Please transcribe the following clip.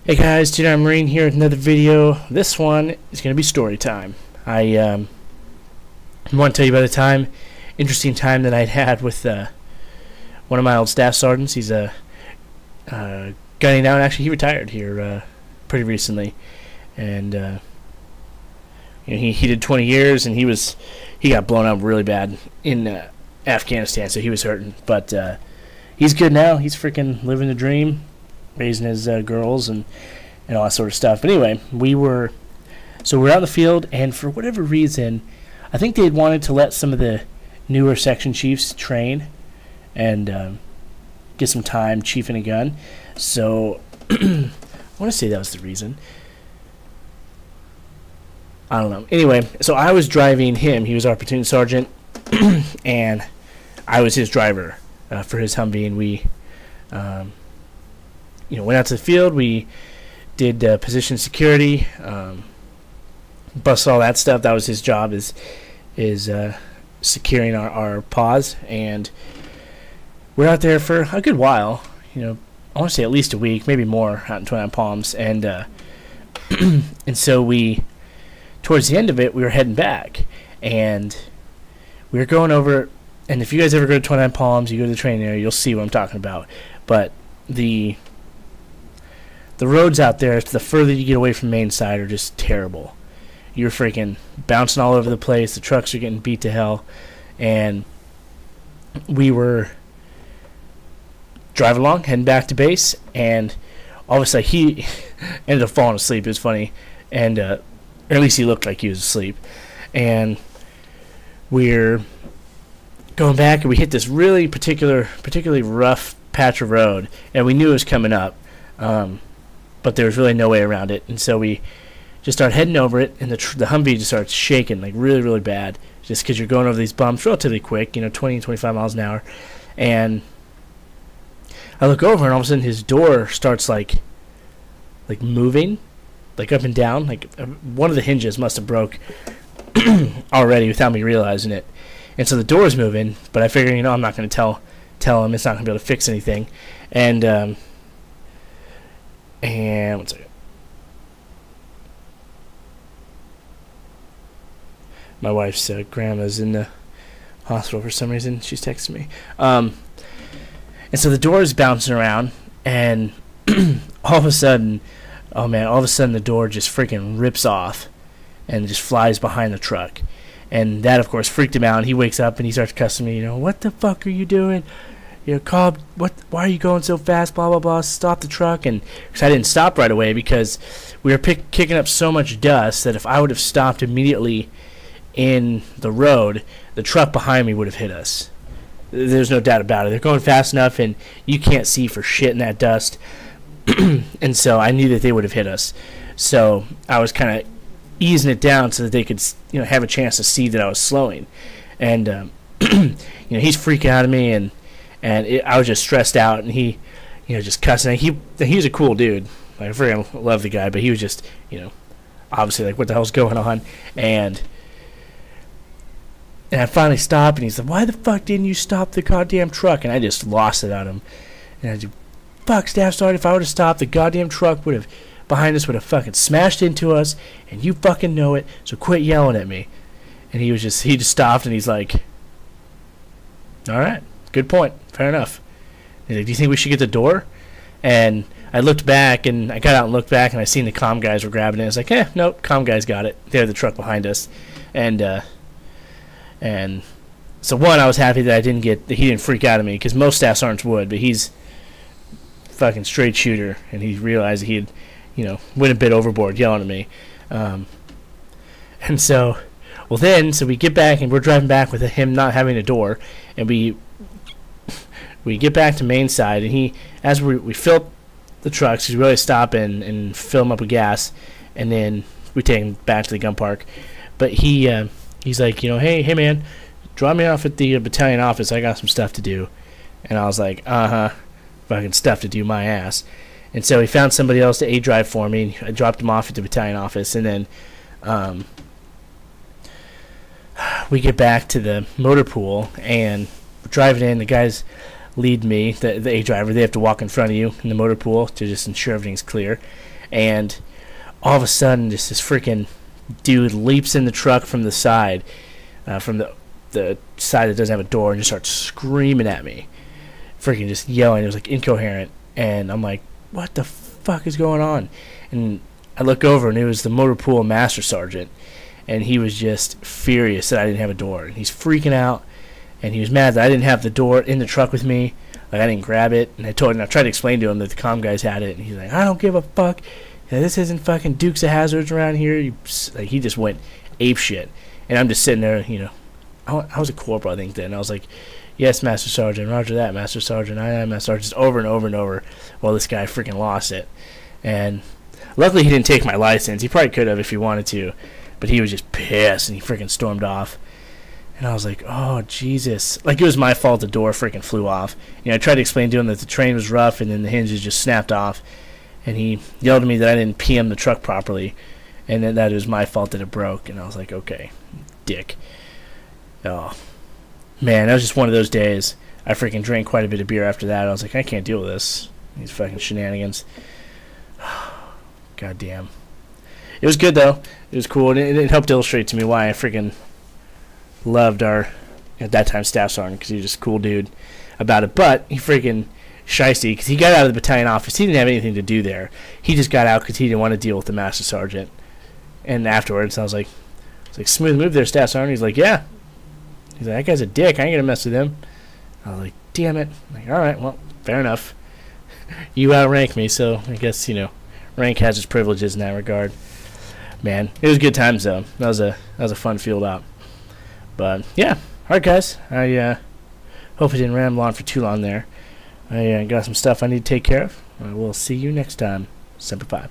Hey guys, Jedi Marine here with another video. This one is going to be story time. I want to tell you about a interesting time that I'd had with one of my old staff sergeants. He's gunning down. Actually, he retired here pretty recently, and he did 20 years, and he got blown up really bad in Afghanistan, so he was hurting. But he's good now. He's freaking living the dream, raising his girls and all that sort of stuff. But anyway, we're out in the field, and for whatever reason, I think they had wanted to let some of the newer section chiefs train and get some time chiefing a gun. So I want to say that was the reason. I don't know. Anyway, so I was driving him. He was our platoon sergeant, and I was his driver for his Humvee, and we went out to the field. We did position security, bust all that stuff. That was his job, is securing our pause. And we're out there for a good while. I want to say at least a week, maybe more, out in 29 Palms. And and so towards the end of it, we were heading back, and we were going over. And if you guys ever go to 29 Palms, you go to the training area, you'll see what I'm talking about. But the roads out there, the further you get away from main side, are just terrible. You're freaking bouncing all over the place. The trucks are getting beat to hell. And we were driving along, heading back to base, and all of a sudden he ended up falling asleep. It was funny. And or at least he looked like he was asleep. And we're going back, and we hit this particularly rough patch of road, and we knew it was coming up. But there was really no way around it, and so we just started heading over it, and the Humvee just starts shaking like really, really bad, just because you're going over these bumps relatively quick, 20 and 25 miles an hour. And I look over, and all of a sudden his door starts like moving, like up and down, like one of the hinges must have broke already without me realizing it. And so the door's moving, but I figured, I'm not going to tell him. It's not going to be able to fix anything. And one second. My wife's grandma's in the hospital for some reason. She's texting me. And so the door is bouncing around, and all of a sudden the door just freaking rips off and just flies behind the truck. And that, of course, freaked him out. And he wakes up and he starts cussing me, what the fuck are you doing? Cobb, why are you going so fast? Blah, blah, blah. Stop the truck. And because I didn't stop right away, because we were kicking up so much dust that if I would have stopped immediately in the road, the truck behind me would have hit us. There's no doubt about it. They're going fast enough, and you can't see for shit in that dust. And so I knew that they would have hit us. So I was kind of easing it down so that they could have a chance to see that I was slowing. And he's freaking out at me, and I was just stressed out, and he just cussing. He was a cool dude. I freaking love the guy, but he was just obviously like, what the hell's going on? And I finally stopped, and he said, why the fuck didn't you stop the goddamn truck? And I just lost it on him. And I said, fuck, Staff Sergeant, if I would have stopped, the goddamn truck behind us would have fucking smashed into us, and you fucking know it, so quit yelling at me. And he just stopped, and he's like, all right, good point, fair enough. He's like, do you think we should get the door? And I looked back, and I got out and looked back, and I seen the comm guys were grabbing it. I was like, nope, comm guys got it. They're the truck behind us. And so one, I was happy that he didn't freak out at me, because most staff sergeants would, but he's fucking straight shooter, and he realized he had went a bit overboard yelling at me. And so we get back, and we're driving back with him not having a door, and we get back to main side, and as we fill up the trucks, we really stop and fill them up with gas, and then we take him back to the gun park. But he's like, hey man, drop me off at the battalion office. I got some stuff to do. And I was like, fucking stuff to do my ass. And so he found somebody else to drive for me. I dropped him off at the battalion office, and then we get back to the motor pool, and we're driving in. The guy's lead me, the A driver. They have to walk in front of you in the motor pool to just ensure everything's clear. And all of a sudden, just this freaking dude leaps in the truck from the side, from the side that doesn't have a door, and just starts screaming at me. Freaking just yelling. It was like incoherent. And I'm like, what the fuck is going on? And I look over, and it was the motor pool master sergeant. And he was just furious that I didn't have a door. And he's freaking out. And he was mad that I didn't have the door in the truck with me. Like, I didn't grab it. And I tried to explain to him that the comm guys had it. And he's like, I don't give a fuck. This isn't fucking Dukes of Hazzards around here. He just went ape shit. And I'm just sitting there, I was a corporal, I think, then. I was like, yes, Master Sergeant. Roger that, Master Sergeant. I am Master Sergeant. Just over and over and over. Well, this guy freaking lost it. And luckily he didn't take my license. He probably could have if he wanted to. But he was just pissed, and he freaking stormed off. And I was like, oh, Jesus. Like, it was my fault the door freaking flew off. I tried to explain to him that the train was rough, and then the hinges just snapped off. And he yelled at me that I didn't PM the truck properly, and that it was my fault that it broke. And I was like, okay, dick. Oh, man, that was just one of those days. I freaking drank quite a bit of beer after that. I was like, I can't deal with this. These fucking shenanigans. God damn. It was good, though. It was cool. And it helped illustrate to me why I freaking loved our, at that time, staff sergeant, because he was just a cool dude about it. But he freaking shysty, because he got out of the battalion office. He didn't have anything to do there. He just got out because he didn't want to deal with the master sergeant. And afterwards, I was like, smooth move there, staff sergeant. He's like, yeah. He's like, that guy's a dick. I ain't gonna mess with him. I was like, damn it. I'm like, all right, well, fair enough. You outrank me, so I guess, rank has its privileges in that regard. Man, it was good times, though. That was a fun field out. But yeah, all right, guys. I hope I didn't ramble on for too long there. I got some stuff I need to take care of. I will see you next time. Semper Fi.